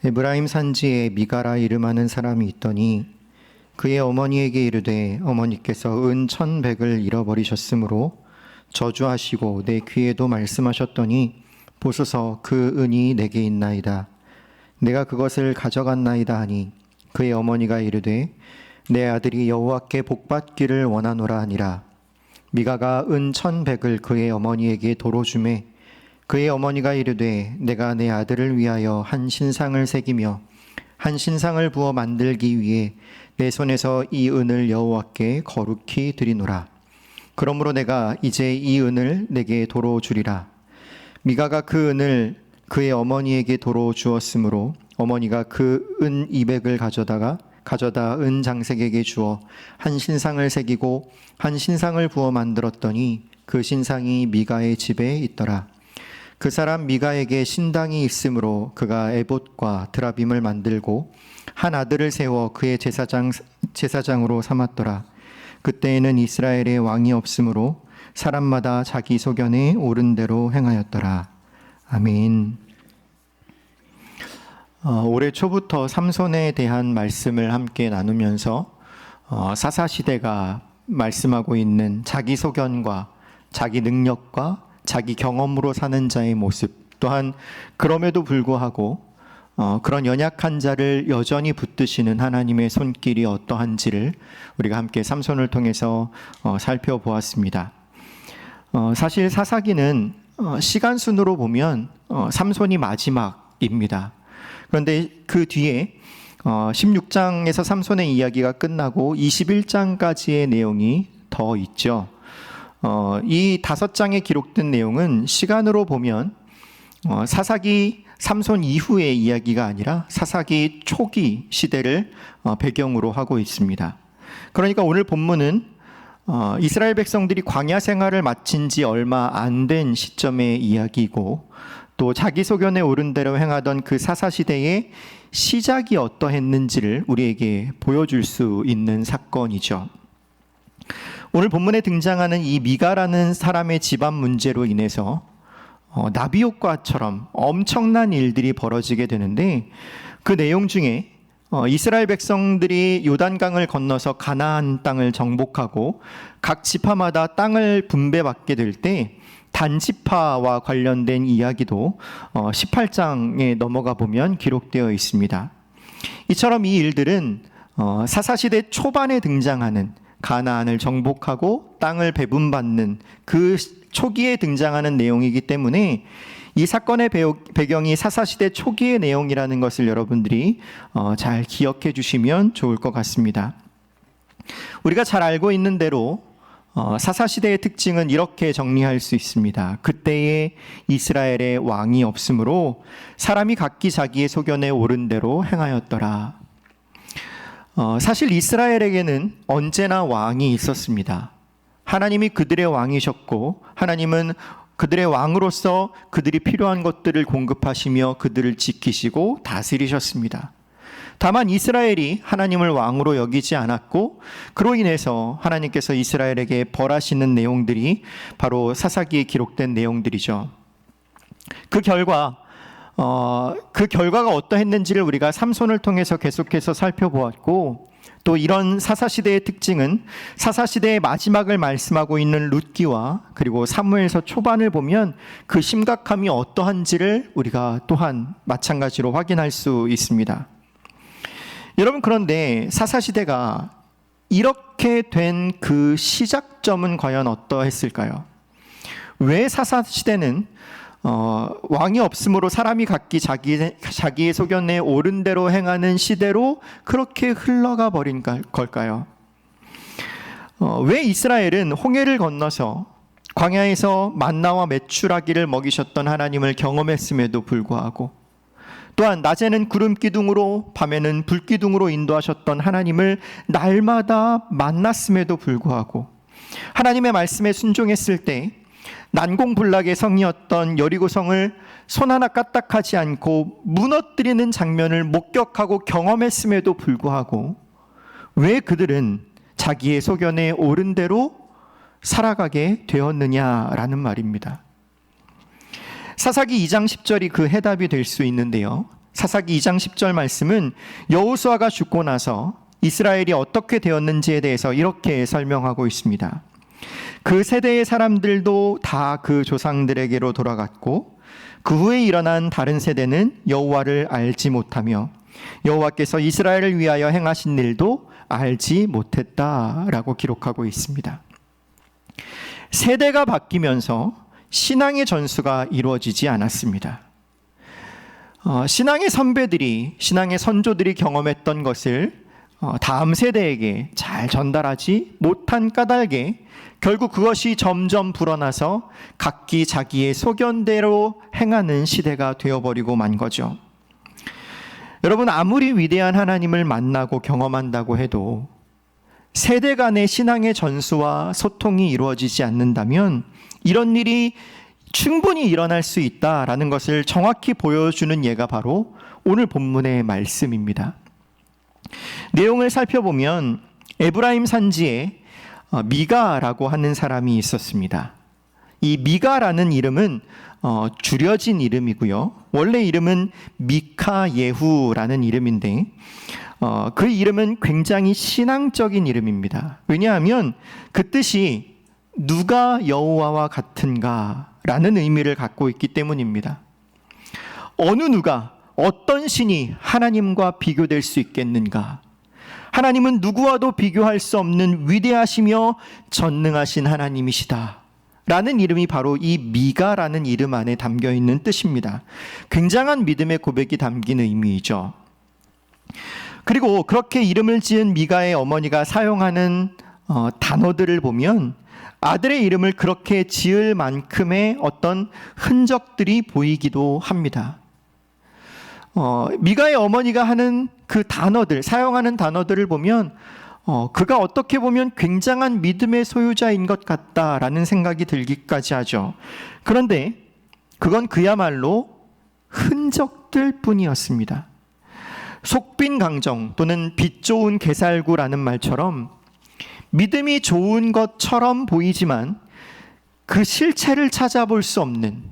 에브라임 산지에 미가라 이름하는 사람이 있더니 그의 어머니에게 이르되 어머니께서 은 1,100을 잃어버리셨으므로 저주하시고 내 귀에도 말씀하셨더니 보소서 그 은이 내게 있나이다. 내가 그것을 가져갔나이다 하니 그의 어머니가 이르되 내 아들이 여호와께 복받기를 원하노라 하니라. 미가가 은 1,100을 그의 어머니에게 도로 주매 그의 어머니가 이르되 내가 내 아들을 위하여 한 신상을 새기며 한 신상을 부어 만들기 위해 내 손에서 이 은을 여호와께 거룩히 드리노라. 그러므로 내가 이제 이 은을 내게 도로 주리라. 미가가 그 은을 그의 어머니에게 도로 주었으므로 어머니가 그 은 200을 가져다 은 장색에게 주어 한 신상을 새기고 한 신상을 부어 만들었더니 그 신상이 미가의 집에 있더라. 그 사람 미가에게 신당이 있으므로 그가 에봇과 드라빔을 만들고 한 아들을 세워 그의 제사장으로 삼았더라. 그때에는 이스라엘에 왕이 없으므로 사람마다 자기 소견에 옳은 대로 행하였더라. 아멘. 올해 초부터 삼손에 대한 말씀을 함께 나누면서 사사시대가 말씀하고 있는 자기 소견과 자기 능력과 자기 경험으로 사는 자의 모습, 또한 그럼에도 불구하고 그런 연약한 자를 여전히 붙드시는 하나님의 손길이 어떠한지를 우리가 함께 삼손을 통해서 살펴보았습니다. 사실 사사기는 시간순으로 보면 삼손이 마지막입니다. 그런데 그 뒤에 16장에서 삼손의 이야기가 끝나고 21장까지의 내용이 더 있죠. 이 5장에 기록된 내용은 시간으로 보면 사사기 삼손 이후의 이야기가 아니라 사사기 초기 시대를 배경으로 하고 있습니다. 그러니까 오늘 본문은 이스라엘 백성들이 광야 생활을 마친 지 얼마 안 된 시점의 이야기이고, 또 자기 소견에 옳은 대로 행하던 그 사사시대의 시작이 어떠했는지를 우리에게 보여줄 수 있는 사건이죠. 오늘 본문에 등장하는 이 미가라는 사람의 집안 문제로 인해서 나비 효과처럼 엄청난 일들이 벌어지게 되는데, 그 내용 중에 이스라엘 백성들이 요단강을 건너서 가나안 땅을 정복하고 각 지파마다 땅을 분배받게 될 때 단지파와 관련된 이야기도 18장에 넘어가 보면 기록되어 있습니다. 이처럼 이 일들은 사사시대 초반에 등장하는 가나안을 정복하고 땅을 배분받는 그 초기에 등장하는 내용이기 때문에 이 사건의 배경이 사사시대 초기의 내용이라는 것을 여러분들이 잘 기억해 주시면 좋을 것 같습니다. 우리가 잘 알고 있는 대로 사사시대의 특징은 이렇게 정리할 수 있습니다. 그때에 이스라엘에 왕이 없으므로 사람이 각기 자기의 소견에 옳은 대로 행하였더라. 사실 이스라엘에게는 언제나 왕이 있었습니다. 하나님이 그들의 왕이셨고, 하나님은 그들의 왕으로서 그들이 필요한 것들을 공급하시며 그들을 지키시고 다스리셨습니다. 다만 이스라엘이 하나님을 왕으로 여기지 않았고, 그로 인해서 하나님께서 이스라엘에게 벌하시는 내용들이 바로 사사기에 기록된 내용들이죠. 그 결과가 어떠했는지를 우리가 삼손을 통해서 계속해서 살펴보았고, 또 이런 사사시대의 특징은 사사시대의 마지막을 말씀하고 있는 룻기와 그리고 사무엘서 초반을 보면 그 심각함이 어떠한지를 우리가 또한 마찬가지로 확인할 수 있습니다. 여러분, 그런데 사사시대가 이렇게 된 그 시작점은 과연 어떠했을까요? 왜 사사시대는 왕이 없으므로 사람이 각기 자기의 소견에 옳은 대로 행하는 시대로 그렇게 흘러가 버린 걸까요? 왜 이스라엘은 홍해를 건너서 광야에서 만나와 메추라기를 먹이셨던 하나님을 경험했음에도 불구하고, 또한 낮에는 구름 기둥으로 밤에는 불 기둥으로 인도하셨던 하나님을 날마다 만났음에도 불구하고, 하나님의 말씀에 순종했을 때 난공불락의 성이었던 여리고성을 손 하나 까딱하지 않고 무너뜨리는 장면을 목격하고 경험했음에도 불구하고 왜 그들은 자기의 소견에 옳은 대로 살아가게 되었느냐라는 말입니다. 사사기 2장 10절이 그 해답이 될 수 있는데요, 사사기 2장 10절 말씀은 여호수아가 죽고 나서 이스라엘이 어떻게 되었는지에 대해서 이렇게 설명하고 있습니다. 그 세대의 사람들도 다 그 조상들에게로 돌아갔고 그 후에 일어난 다른 세대는 여호와를 알지 못하며 여호와께서 이스라엘을 위하여 행하신 일도 알지 못했다라고 기록하고 있습니다. 세대가 바뀌면서 신앙의 전수가 이루어지지 않았습니다. 신앙의 선배들이, 신앙의 선조들이 경험했던 것을 다음 세대에게 잘 전달하지 못한 까닭에 결국 그것이 점점 불어나서 각기 자기의 소견대로 행하는 시대가 되어버리고 만 거죠. 여러분, 아무리 위대한 하나님을 만나고 경험한다고 해도 세대 간의 신앙의 전수와 소통이 이루어지지 않는다면 이런 일이 충분히 일어날 수 있다라는 것을 정확히 보여주는 예가 바로 오늘 본문의 말씀입니다. 내용을 살펴보면 에브라임 산지에 미가라고 하는 사람이 있었습니다. 이 미가라는 이름은 줄여진 이름이고요. 원래 이름은 미카예후라는 이름인데 그 이름은 굉장히 신앙적인 이름입니다. 왜냐하면 그 뜻이 누가 여호와와 같은가 라는 의미를 갖고 있기 때문입니다. 어느 누가, 어떤 신이 하나님과 비교될 수 있겠는가? 하나님은 누구와도 비교할 수 없는 위대하시며 전능하신 하나님이시다 라는 이름이 바로 이 미가라는 이름 안에 담겨 있는 뜻입니다. 굉장한 믿음의 고백이 담긴 의미이죠. 그리고 그렇게 이름을 지은 미가의 어머니가 사용하는 단어들을 보면 아들의 이름을 그렇게 지을 만큼의 어떤 흔적들이 보이기도 합니다. 미가의 어머니가 하는 그 단어들, 사용하는 단어들을 보면 그가 어떻게 보면 굉장한 믿음의 소유자인 것 같다라는 생각이 들기까지 하죠. 그런데 그건 그야말로 흔적들 뿐이었습니다. 속빈 강정 또는 빛 좋은 게살구라는 말처럼 믿음이 좋은 것처럼 보이지만 그 실체를 찾아볼 수 없는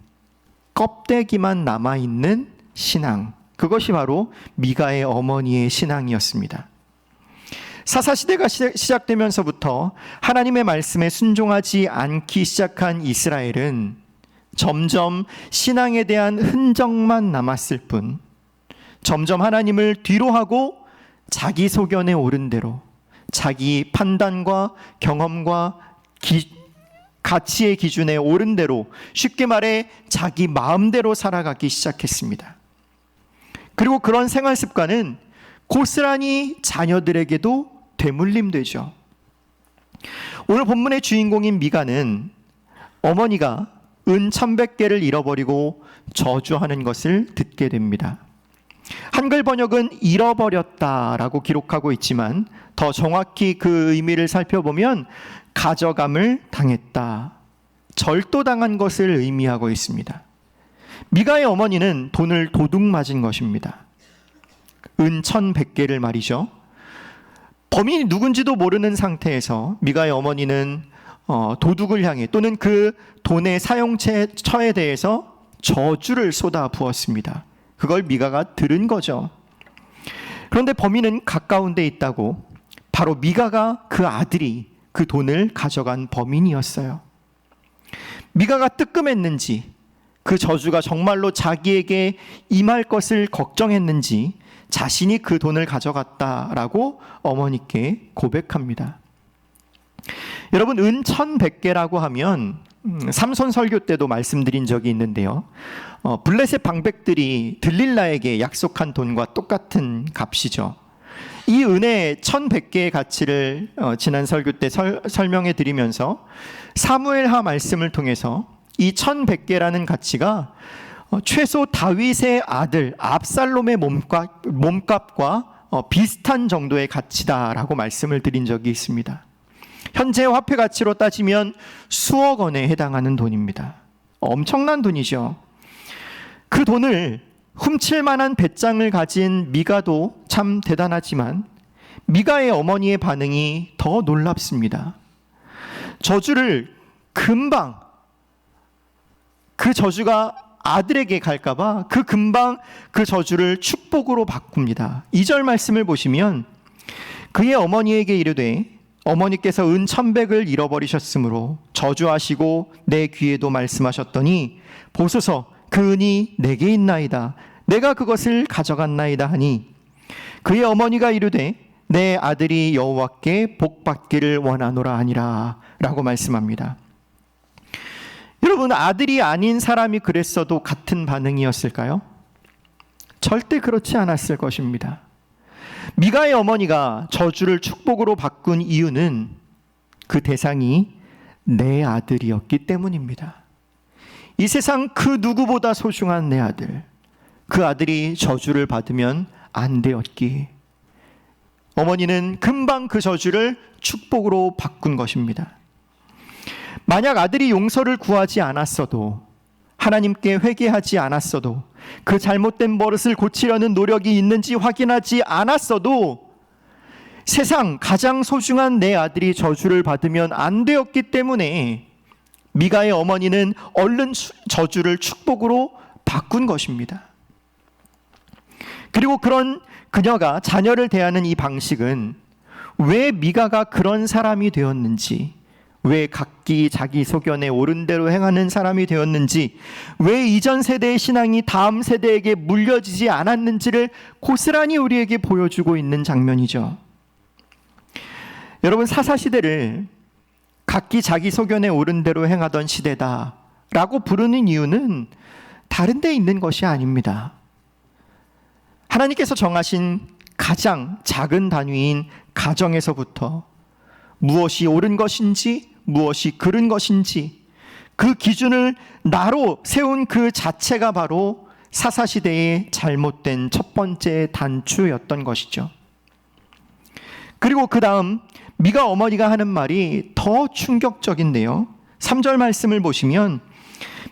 껍데기만 남아있는 신앙, 그것이 바로 미가의 어머니의 신앙이었습니다. 사사시대가 시작되면서부터 하나님의 말씀에 순종하지 않기 시작한 이스라엘은 점점 신앙에 대한 흔적만 남았을 뿐 점점 하나님을 뒤로하고 자기 소견에 옳은 대로 자기 판단과 경험과 가치의 기준에 옳은 대로, 쉽게 말해 자기 마음대로 살아가기 시작했습니다. 그리고 그런 생활 습관은 고스란히 자녀들에게도 되물림되죠. 오늘 본문의 주인공인 미가는 어머니가 은 1,100개를 잃어버리고 저주하는 것을 듣게 됩니다. 한글 번역은 잃어버렸다라고 기록하고 있지만 더 정확히 그 의미를 살펴보면 가져감을 당했다, 절도당한 것을 의미하고 있습니다. 미가의 어머니는 돈을 도둑 맞은 것입니다. 은 1,100개를 말이죠. 범인이 누군지도 모르는 상태에서 미가의 어머니는 도둑을 향해 또는 그 돈의 사용처에 대해서 저주를 쏟아 부었습니다. 그걸 미가가 들은 거죠. 그런데 범인은 가까운 데 있다고, 바로 미가가 그 아들이 그 돈을 가져간 범인이었어요. 미가가 뜨끔했는지, 그 저주가 정말로 자기에게 임할 것을 걱정했는지 자신이 그 돈을 가져갔다라고 어머니께 고백합니다. 여러분, 은 1,100개라고 하면 삼손 설교 때도 말씀드린 적이 있는데요. 블레셋 방백들이 들릴라에게 약속한 돈과 똑같은 값이죠. 이 은의 1,100개의 가치를 지난 설교 때 설명해 드리면서 사무엘하 말씀을 통해서 이 1,100개라는 가치가 최소 다윗의 아들 압살롬의 몸값과 비슷한 정도의 가치다라고 말씀을 드린 적이 있습니다. 현재 화폐 가치로 따지면 수억 원에 해당하는 돈입니다. 엄청난 돈이죠. 그 돈을 훔칠 만한 배짱을 가진 미가도 참 대단하지만 미가의 어머니의 반응이 더 놀랍습니다. 저주를 금방, 그 저주가 아들에게 갈까봐 금방 그 저주를 축복으로 바꿉니다. 2절 말씀을 보시면 그의 어머니에게 이르되 어머니께서 은 1,100을 잃어버리셨으므로 저주하시고 내 귀에도 말씀하셨더니 보소서 그 은이 내게 있나이다. 내가 그것을 가져갔나이다 하니 그의 어머니가 이르되 내 아들이 여호와께 복받기를 원하노라 하니라 라고 말씀합니다. 여러분, 아들이 아닌 사람이 그랬어도 같은 반응이었을까요? 절대 그렇지 않았을 것입니다. 미가의 어머니가 저주를 축복으로 바꾼 이유는 그 대상이 내 아들이었기 때문입니다. 이 세상 그 누구보다 소중한 내 아들, 그 아들이 저주를 받으면 안 되었기에 어머니는 금방 그 저주를 축복으로 바꾼 것입니다. 만약 아들이 용서를 구하지 않았어도, 하나님께 회개하지 않았어도, 그 잘못된 버릇을 고치려는 노력이 있는지 확인하지 않았어도 세상 가장 소중한 내 아들이 저주를 받으면 안 되었기 때문에 미가의 어머니는 얼른 저주를 축복으로 바꾼 것입니다. 그리고 그런 그녀가 자녀를 대하는 이 방식은 왜 미가가 그런 사람이 되었는지, 왜 각기 자기 소견에 옳은 대로 행하는 사람이 되었는지, 왜 이전 세대의 신앙이 다음 세대에게 물려지지 않았는지를 고스란히 우리에게 보여주고 있는 장면이죠. 여러분, 사사시대를 각기 자기 소견에 옳은 대로 행하던 시대다라고 부르는 이유는 다른 데 있는 것이 아닙니다. 하나님께서 정하신 가장 작은 단위인 가정에서부터 무엇이 옳은 것인지, 무엇이 그른 것인지 그 기준을 나로 세운 그 자체가 바로 사사시대의 잘못된 첫 번째 단추였던 것이죠. 그리고 그 다음 미가 어머니가 하는 말이 더 충격적인데요. 3절 말씀을 보시면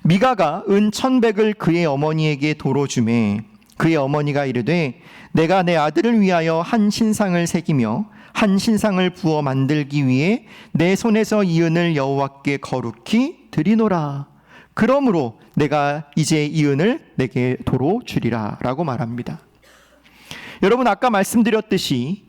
미가가 은 1,100을 그의 어머니에게 도로 주매 그의 어머니가 이르되 내가 내 아들을 위하여 한 신상을 새기며 한 신상을 부어 만들기 위해 내 손에서 이 은을 여호와께 거룩히 드리노라. 그러므로 내가 이제 이 은을 내게 도로 주리라 라고 말합니다. 여러분, 아까 말씀드렸듯이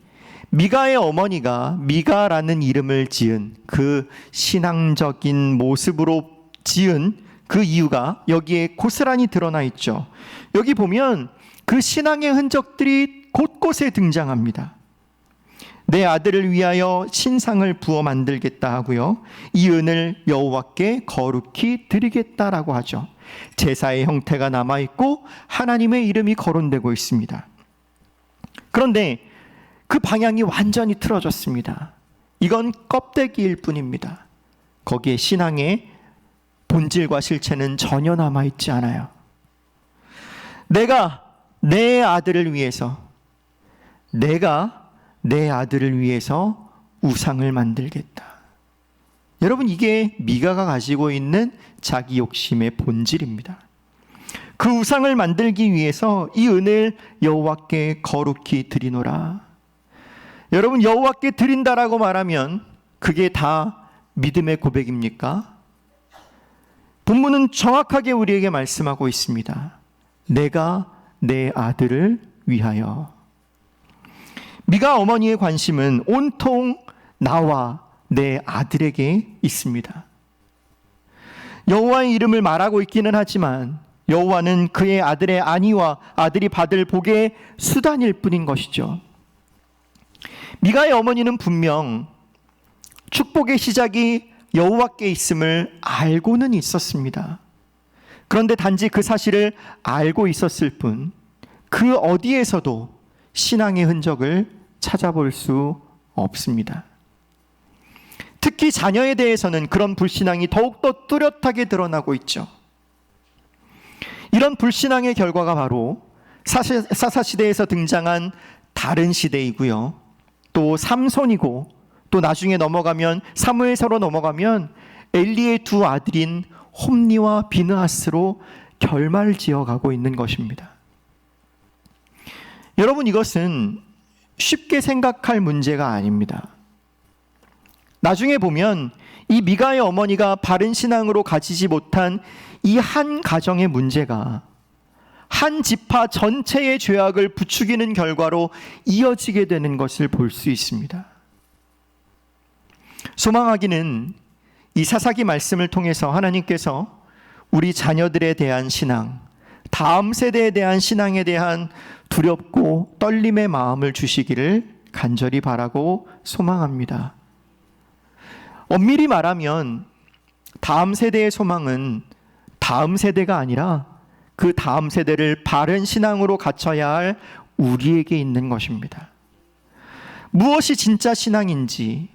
미가의 어머니가 미가라는 이름을 지은 그 신앙적인 모습으로 지은 그 이유가 여기에 고스란히 드러나 있죠. 여기 보면 그 신앙의 흔적들이 곳곳에 등장합니다. 내 아들을 위하여 신상을 부어 만들겠다 하고요, 이 은을 여호와께 거룩히 드리겠다라고 하죠. 제사의 형태가 남아있고 하나님의 이름이 거론되고 있습니다. 그런데 그 방향이 완전히 틀어졌습니다. 이건 껍데기일 뿐입니다. 거기에 신앙의 본질과 실체는 전혀 남아있지 않아요. 내가 내 아들을 위해서 우상을 만들겠다. 여러분, 이게 미가가 가지고 있는 자기 욕심의 본질입니다. 그 우상을 만들기 위해서 이 은을 여호와께 거룩히 드리노라. 여러분, 여호와께 드린다라고 말하면 그게 다 믿음의 고백입니까? 본문은 정확하게 우리에게 말씀하고 있습니다. 내가 내 아들을 위하여. 미가 어머니의 관심은 온통 나와 내 아들에게 있습니다. 여호와의 이름을 말하고 있기는 하지만 여호와는 그의 아들의 안위와 아들이 받을 복의 수단일 뿐인 것이죠. 미가의 어머니는 분명 축복의 시작이 여호와께 있음을 알고는 있었습니다. 그런데 단지 그 사실을 알고 있었을 뿐, 그 어디에서도 신앙의 흔적을 찾아볼 수 없습니다. 특히 자녀에 대해서는 그런 불신앙이 더욱더 뚜렷하게 드러나고 있죠. 이런 불신앙의 결과가 바로 사사시대에서 등장한 다른 시대이고요, 또 삼손이고, 또 나중에 넘어가면 사무엘서로 넘어가면 엘리의 두 아들인 홈니와 비느하스로 결말을 지어가고 있는 것입니다. 여러분, 이것은 쉽게 생각할 문제가 아닙니다. 나중에 보면 이 미가의 어머니가 바른 신앙으로 가지지 못한 이 한 가정의 문제가 한 지파 전체의 죄악을 부추기는 결과로 이어지게 되는 것을 볼 수 있습니다. 소망하기는 이 사사기 말씀을 통해서 하나님께서 우리 자녀들에 대한 신앙, 다음 세대에 대한 신앙에 대한 두렵고 떨림의 마음을 주시기를 간절히 바라고 소망합니다. 엄밀히 말하면 다음 세대의 소망은 다음 세대가 아니라 그 다음 세대를 바른 신앙으로 갖춰야 할 우리에게 있는 것입니다. 무엇이 진짜 신앙인지,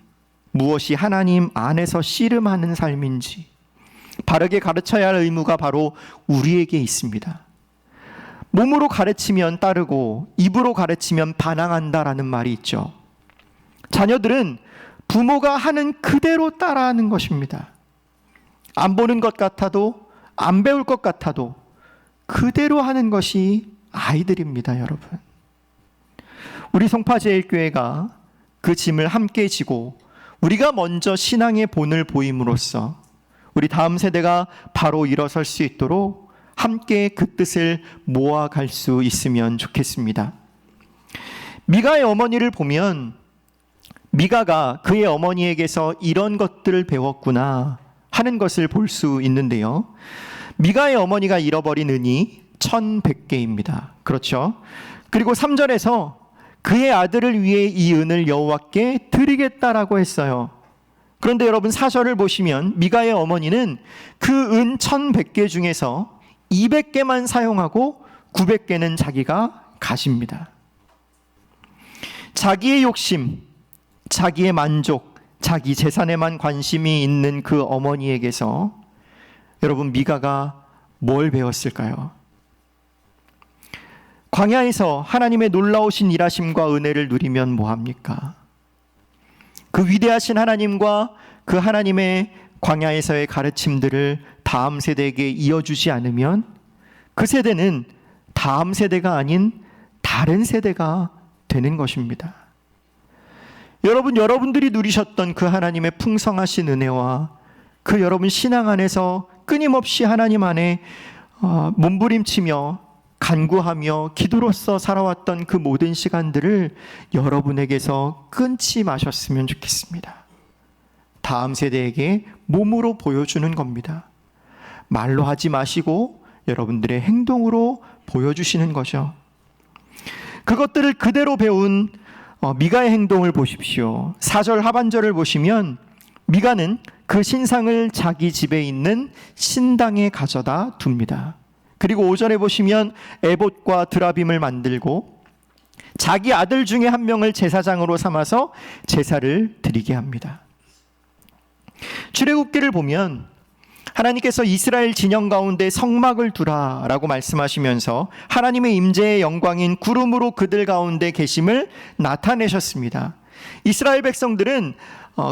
무엇이 하나님 안에서 씨름하는 삶인지 바르게 가르쳐야 할 의무가 바로 우리에게 있습니다. 몸으로 가르치면 따르고 입으로 가르치면 반항한다라는 말이 있죠. 자녀들은 부모가 하는 그대로 따라하는 것입니다. 안 보는 것 같아도, 안 배울 것 같아도 그대로 하는 것이 아이들입니다, 여러분. 우리 송파제일교회가 그 짐을 함께 지고 우리가 먼저 신앙의 본을 보임으로써 우리 다음 세대가 바로 일어설 수 있도록 함께 그 뜻을 모아갈 수 있으면 좋겠습니다. 미가의 어머니를 보면 미가가 그의 어머니에게서 이런 것들을 배웠구나 하는 것을 볼 수 있는데요. 미가의 어머니가 잃어버린 은이 1100개입니다. 그렇죠? 그리고 3절에서 그의 아들을 위해 이 은을 여호와께 드리겠다라고 했어요. 그런데 여러분 4절을 보시면 미가의 어머니는 그 은 1100개 중에서 200개만 사용하고 900개는 자기가 가집니다. 자기의 욕심, 자기의 만족, 자기 재산에만 관심이 있는 그 어머니에게서 여러분 미가가 뭘 배웠을까요? 광야에서 하나님의 놀라우신 일하심과 은혜를 누리면 뭐합니까? 그 위대하신 하나님과 그 하나님의 광야에서의 가르침들을 다음 세대에게 이어주지 않으면 그 세대는 다음 세대가 아닌 다른 세대가 되는 것입니다. 여러분들이 누리셨던 그 하나님의 풍성하신 은혜와 그 여러분 신앙 안에서 끊임없이 하나님 안에 몸부림치며 간구하며 기도로서 살아왔던 그 모든 시간들을 여러분에게서 끊지 마셨으면 좋겠습니다. 다음 세대에게 몸으로 보여주는 겁니다. 말로 하지 마시고 여러분들의 행동으로 보여주시는 거죠. 그것들을 그대로 배운 미가의 행동을 보십시오. 4절 하반절을 보시면 미가는 그 신상을 자기 집에 있는 신당에 가져다 둡니다. 그리고 5절에 보시면 에봇과 드라빔을 만들고 자기 아들 중에 한 명을 제사장으로 삼아서 제사를 드리게 합니다. 출애굽기를 보면 하나님께서 이스라엘 진영 가운데 성막을 두라라고 말씀하시면서 하나님의 임재의 영광인 구름으로 그들 가운데 계심을 나타내셨습니다. 이스라엘 백성들은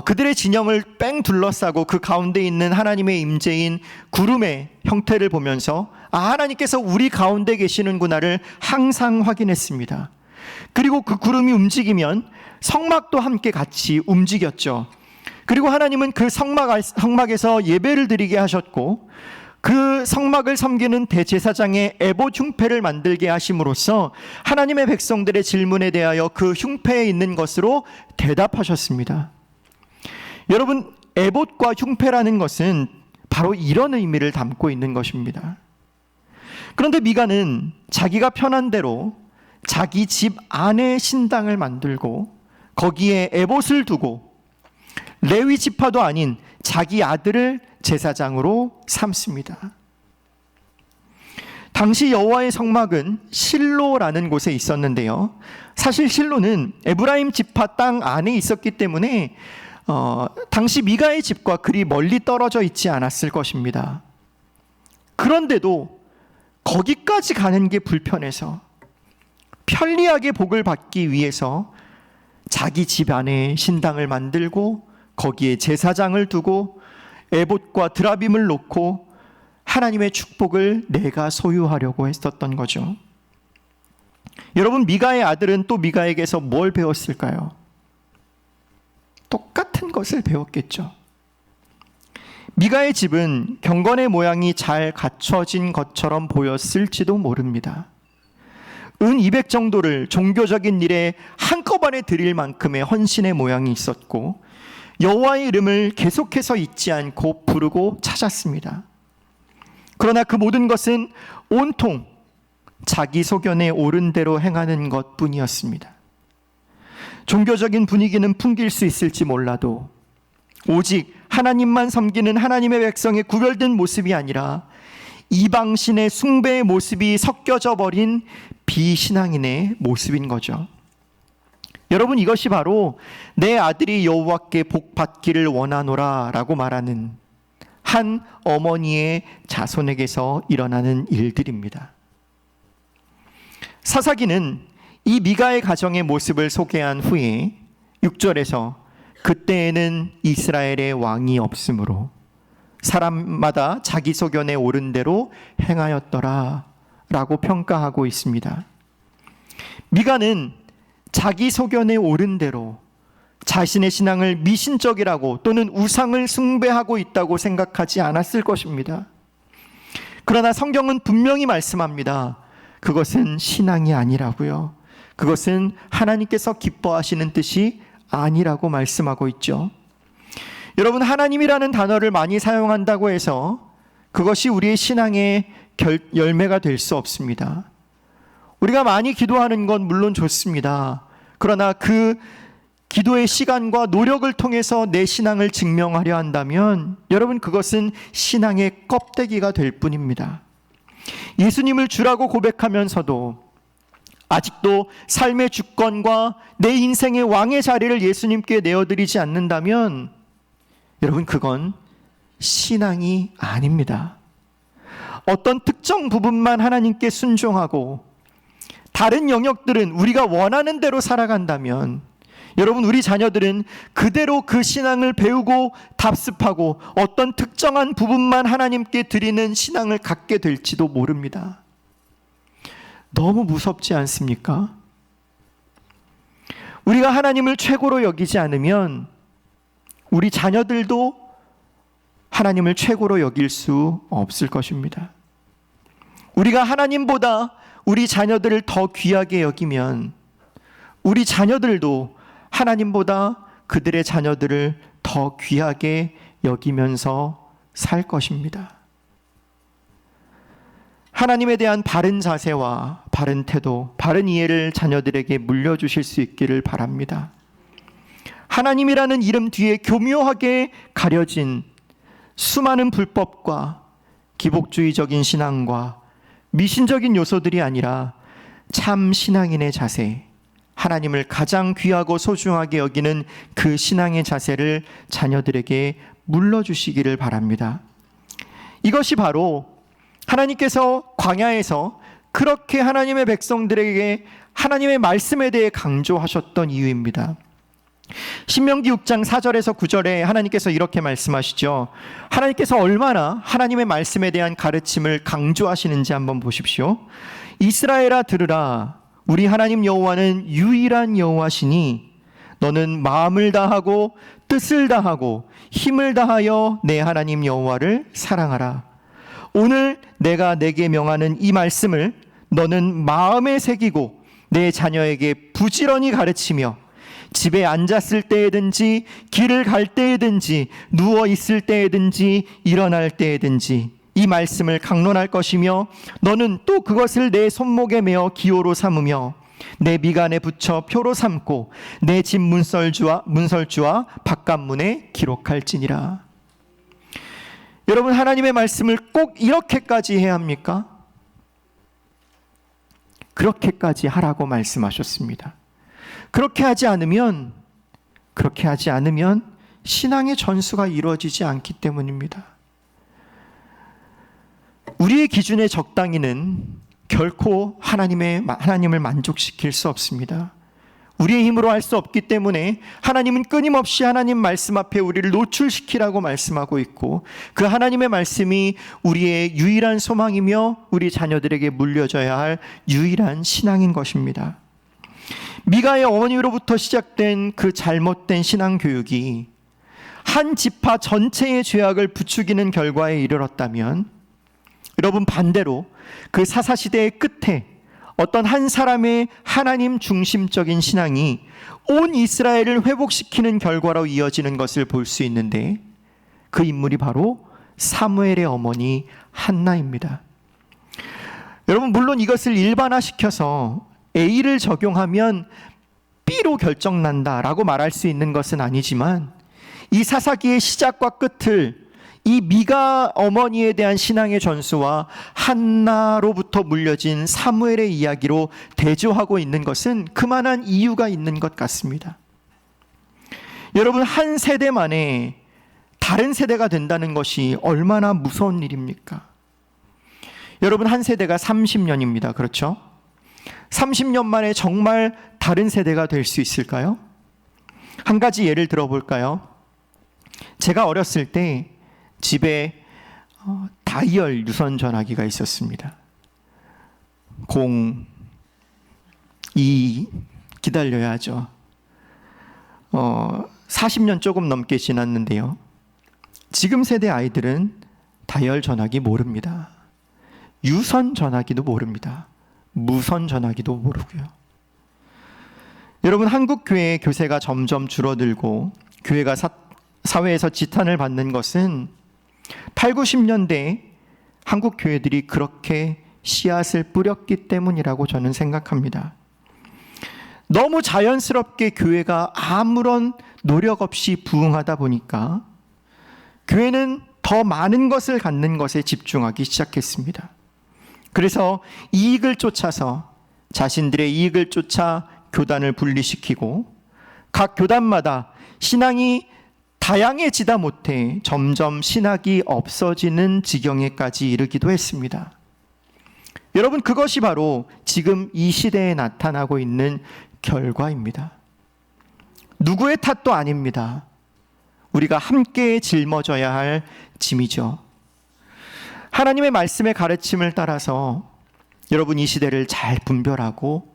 그들의 진영을 뺑 둘러싸고 그 가운데 있는 하나님의 임재인 구름의 형태를 보면서 하나님께서 우리 가운데 계시는구나를 항상 확인했습니다. 그리고 그 구름이 움직이면 성막도 함께 같이 움직였죠. 그리고 하나님은 그 성막에서 예배를 드리게 하셨고 그 성막을 섬기는 대제사장의 에봇 흉패를 만들게 하심으로써 하나님의 백성들의 질문에 대하여 그 흉패에 있는 것으로 대답하셨습니다. 여러분, 에봇과 흉패라는 것은 바로 이런 의미를 담고 있는 것입니다. 그런데 미가는 자기가 편한 대로 자기 집 안에 신당을 만들고 거기에 에봇을 두고 레위 지파도 아닌 자기 아들을 제사장으로 삼습니다. 당시 여호와의 성막은 실로라는 곳에 있었는데요. 사실 실로는 에브라임 지파 땅 안에 있었기 때문에 당시 미가의 집과 그리 멀리 떨어져 있지 않았을 것입니다. 그런데도 거기까지 가는 게 불편해서 편리하게 복을 받기 위해서 자기 집 안에 신당을 만들고 거기에 제사장을 두고 에봇과 드라빔을 놓고 하나님의 축복을 내가 소유하려고 했었던 거죠. 여러분, 미가의 아들은 또 미가에게서 뭘 배웠을까요? 똑같은 것을 배웠겠죠. 미가의 집은 경건의 모양이 잘 갖춰진 것처럼 보였을지도 모릅니다. 은 200 정도를 종교적인 일에 한꺼번에 드릴 만큼의 헌신의 모양이 있었고, 여호와의 이름을 계속해서 잊지 않고 부르고 찾았습니다. 그러나 그 모든 것은 온통 자기 소견에 옳은 대로 행하는 것뿐이었습니다. 종교적인 분위기는 풍길 수 있을지 몰라도 오직 하나님만 섬기는 하나님의 백성의 구별된 모습이 아니라 이방신의 숭배의 모습이 섞여져 버린 비신앙인의 모습인 거죠. 여러분, 이것이 바로 내 아들이 여호와께 복 받기를 원하노라 라고 말하는 한 어머니의 자손에게서 일어나는 일들입니다. 사사기는 이 미가의 가정의 모습을 소개한 후에 6절에서 그때에는 이스라엘의 왕이 없으므로 사람마다 자기 소견에 옳은 대로 행하였더라 라고 평가하고 있습니다. 미가는 자기 소견에 옳은 대로 자신의 신앙을 미신적이라고 또는 우상을 숭배하고 있다고 생각하지 않았을 것입니다. 그러나 성경은 분명히 말씀합니다. 그것은 신앙이 아니라고요. 그것은 하나님께서 기뻐하시는 뜻이 아니라고 말씀하고 있죠. 여러분, 하나님이라는 단어를 많이 사용한다고 해서 그것이 우리의 신앙의 열매가 될 수 없습니다. 우리가 많이 기도하는 건 물론 좋습니다. 그러나 그 기도의 시간과 노력을 통해서 내 신앙을 증명하려 한다면 여러분, 그것은 신앙의 껍데기가 될 뿐입니다. 예수님을 주라고 고백하면서도 아직도 삶의 주권과 내 인생의 왕의 자리를 예수님께 내어드리지 않는다면 여러분, 그건 신앙이 아닙니다. 어떤 특정 부분만 하나님께 순종하고 다른 영역들은 우리가 원하는 대로 살아간다면 여러분, 우리 자녀들은 그대로 그 신앙을 배우고 답습하고 어떤 특정한 부분만 하나님께 드리는 신앙을 갖게 될지도 모릅니다. 너무 무섭지 않습니까? 우리가 하나님을 최고로 여기지 않으면 우리 자녀들도 하나님을 최고로 여길 수 없을 것입니다. 우리가 하나님보다 우리 자녀들을 더 귀하게 여기면 우리 자녀들도 하나님보다 그들의 자녀들을 더 귀하게 여기면서 살 것입니다. 하나님에 대한 바른 자세와 바른 태도, 바른 이해를 자녀들에게 물려주실 수 있기를 바랍니다. 하나님이라는 이름 뒤에 교묘하게 가려진 수많은 불법과 기복주의적인 신앙과 미신적인 요소들이 아니라 참 신앙인의 자세, 하나님을 가장 귀하고 소중하게 여기는 그 신앙의 자세를 자녀들에게 물려주시기를 바랍니다. 이것이 바로 하나님께서 광야에서 그렇게 하나님의 백성들에게 하나님의 말씀에 대해 강조하셨던 이유입니다. 신명기 6장 4절에서 9절에 하나님께서 이렇게 말씀하시죠. 하나님께서 얼마나 하나님의 말씀에 대한 가르침을 강조하시는지 한번 보십시오. 이스라엘아 들으라. 우리 하나님 여호와는 유일한 여호와시니 너는 마음을 다하고 뜻을 다하고 힘을 다하여 내 하나님 여호와를 사랑하라. 오늘 내가 내게 명하는 이 말씀을 너는 마음에 새기고 내 자녀에게 부지런히 가르치며 집에 앉았을 때에든지 길을 갈 때에든지 누워 있을 때에든지 일어날 때에든지 이 말씀을 강론할 것이며 너는 또 그것을 내 손목에 메어 기호로 삼으며 내 미간에 붙여 표로 삼고 내 집 문설주와 바깥문에 기록할지니라. 여러분, 하나님의 말씀을 꼭 이렇게까지 해야 합니까? 그렇게까지 하라고 말씀하셨습니다. 그렇게 하지 않으면 신앙의 전수가 이루어지지 않기 때문입니다. 우리의 기준의 적당히는 결코 하나님을 만족시킬 수 없습니다. 우리의 힘으로 할 수 없기 때문에 하나님은 끊임없이 하나님 말씀 앞에 우리를 노출시키라고 말씀하고 있고 그 하나님의 말씀이 우리의 유일한 소망이며 우리 자녀들에게 물려져야 할 유일한 신앙인 것입니다. 미가의 어머니로부터 시작된 그 잘못된 신앙 교육이 한 지파 전체의 죄악을 부추기는 결과에 이르렀다면, 여러분 반대로 그 사사시대의 끝에 어떤 한 사람의 하나님 중심적인 신앙이 온 이스라엘을 회복시키는 결과로 이어지는 것을 볼 수 있는데, 그 인물이 바로 사무엘의 어머니 한나입니다. 여러분, 물론 이것을 일반화시켜서 A를 적용하면 B로 결정난다라고 말할 수 있는 것은 아니지만, 이 사사기의 시작과 끝을 이 미가 어머니에 대한 신앙의 전수와 한나로부터 물려진 사무엘의 이야기로 대조하고 있는 것은 그만한 이유가 있는 것 같습니다. 여러분, 한 세대 만에 다른 세대가 된다는 것이 얼마나 무서운 일입니까? 여러분, 한 세대가 30년입니다. 그렇죠? 30년 만에 정말 다른 세대가 될 수 있을까요? 한 가지 예를 들어볼까요? 제가 어렸을 때 집에 다이얼 유선 전화기가 있었습니다. 02 기다려야죠. 40년 조금 넘게 지났는데요. 지금 세대 아이들은 다이얼 전화기 모릅니다. 유선 전화기도 모릅니다. 무선 전화기도 모르고요. 여러분, 한국 교회의 교세가 점점 줄어들고 교회가 사회에서 지탄을 받는 것은 8, 90년대 한국 교회들이 그렇게 씨앗을 뿌렸기 때문이라고 저는 생각합니다. 너무 자연스럽게 교회가 아무런 노력 없이 부흥하다 보니까 교회는 더 많은 것을 갖는 것에 집중하기 시작했습니다. 그래서 이익을 쫓아서, 자신들의 이익을 쫓아 교단을 분리시키고 각 교단마다 신앙이 다양해지다 못해 점점 신학이 없어지는 지경에까지 이르기도 했습니다. 여러분, 그것이 바로 지금 이 시대에 나타나고 있는 결과입니다. 누구의 탓도 아닙니다. 우리가 함께 짊어져야 할 짐이죠. 하나님의 말씀의 가르침을 따라서 여러분, 이 시대를 잘 분별하고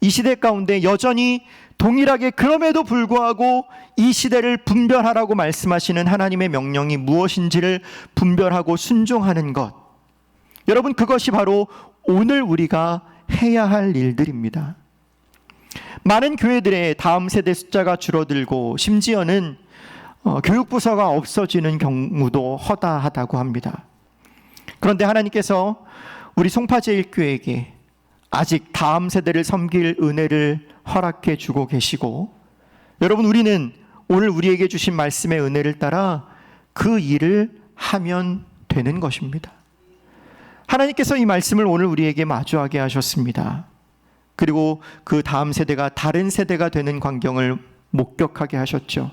이 시대 가운데 여전히 동일하게 그럼에도 불구하고 이 시대를 분별하라고 말씀하시는 하나님의 명령이 무엇인지를 분별하고 순종하는 것, 여러분, 그것이 바로 오늘 우리가 해야 할 일들입니다. 많은 교회들의 다음 세대 숫자가 줄어들고 심지어는 교육부서가 없어지는 경우도 허다하다고 합니다. 그런데 하나님께서 우리 송파제일교회에게 아직 다음 세대를 섬길 은혜를 허락해 주고 계시고, 여러분, 우리는 오늘 우리에게 주신 말씀의 은혜를 따라 그 일을 하면 되는 것입니다. 하나님께서 이 말씀을 오늘 우리에게 마주하게 하셨습니다. 그리고 그 다음 세대가 다른 세대가 되는 광경을 목격하게 하셨죠.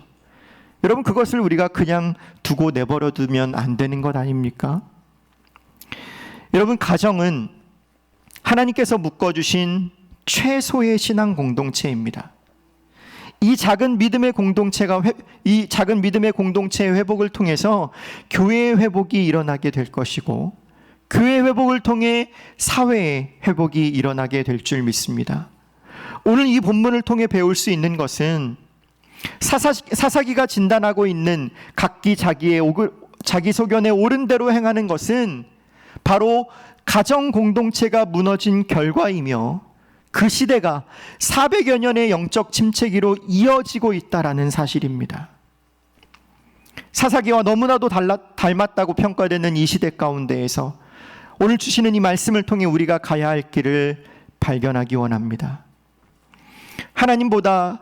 여러분, 그것을 우리가 그냥 두고 내버려 두면 안 되는 것 아닙니까? 여러분, 가정은 하나님께서 묶어주신 최소의 신앙 공동체입니다. 이 작은 믿음의 공동체의 회복을 통해서 교회의 회복이 일어나게 될 것이고, 교회의 회복을 통해 사회의 회복이 일어나게 될 줄 믿습니다. 오늘 이 본문을 통해 배울 수 있는 것은 사사기가 진단하고 있는 각기 자기 소견에 옳은 대로 행하는 것은 바로 가정 공동체가 무너진 결과이며, 그 시대가 400여 년의 영적 침체기로 이어지고 있다라는 사실입니다. 사사기와 너무나도 닮았다고 평가되는 이 시대 가운데에서 오늘 주시는 이 말씀을 통해 우리가 가야 할 길을 발견하기 원합니다. 하나님보다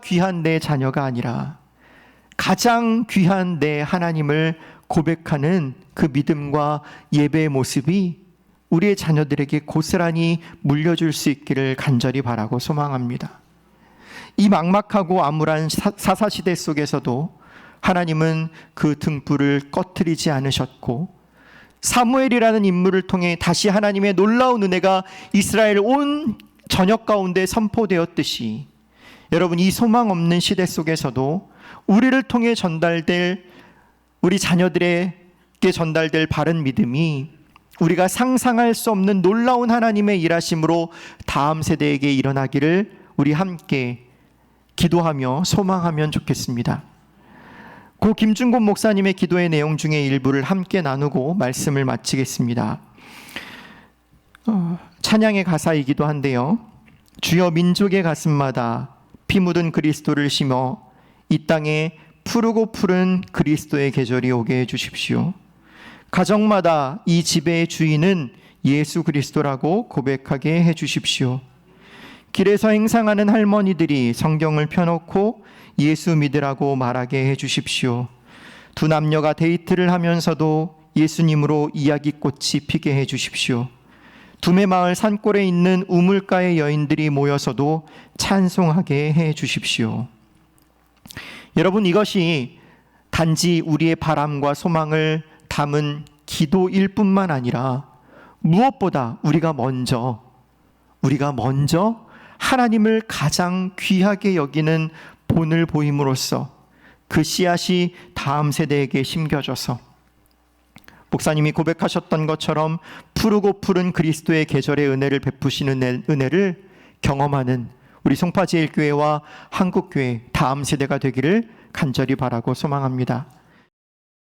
귀한 내 자녀가 아니라 가장 귀한 내 하나님을 고백하는 그 믿음과 예배의 모습이 우리의 자녀들에게 고스란히 물려줄 수 있기를 간절히 바라고 소망합니다. 이 막막하고 암울한 사사시대 속에서도 하나님은 그 등불을 꺼트리지 않으셨고, 사무엘이라는 인물을 통해 다시 하나님의 놀라운 은혜가 이스라엘 온 전역 가운데 선포되었듯이, 여러분, 이 소망 없는 시대 속에서도 우리를 통해 우리 자녀들에게 전달될 바른 믿음이 우리가 상상할 수 없는 놀라운 하나님의 일하심으로 다음 세대에게 일어나기를 우리 함께 기도하며 소망하면 좋겠습니다. 고 김준곤 목사님의 기도의 내용 중에 일부를 함께 나누고 말씀을 마치겠습니다. 찬양의 가사이기도 한데요. 주여 민족의 가슴마다 피 묻은 그리스도를 심어 이 땅에 푸르고 푸른 그리스도의 계절이 오게 해주십시오. 가정마다 이 집의 주인은 예수 그리스도라고 고백하게 해주십시오. 길에서 행상하는 할머니들이 성경을 펴놓고 예수 믿으라고 말하게 해주십시오. 두 남녀가 데이트를 하면서도 예수님으로 이야기꽃이 피게 해주십시오. 두메마을 산골에 있는 우물가의 여인들이 모여서도 찬송하게 해주십시오. 여러분, 이것이 단지 우리의 바람과 소망을 담은 기도일 뿐만 아니라 무엇보다 우리가 먼저 하나님을 가장 귀하게 여기는 본을 보임으로써 그 씨앗이 다음 세대에게 심겨져서 목사님이 고백하셨던 것처럼 푸르고 푸른 그리스도의 계절의 은혜를 베푸시는 은혜를 경험하는 우리 송파제일교회와 한국교회 다음 세대가 되기를 간절히 바라고 소망합니다.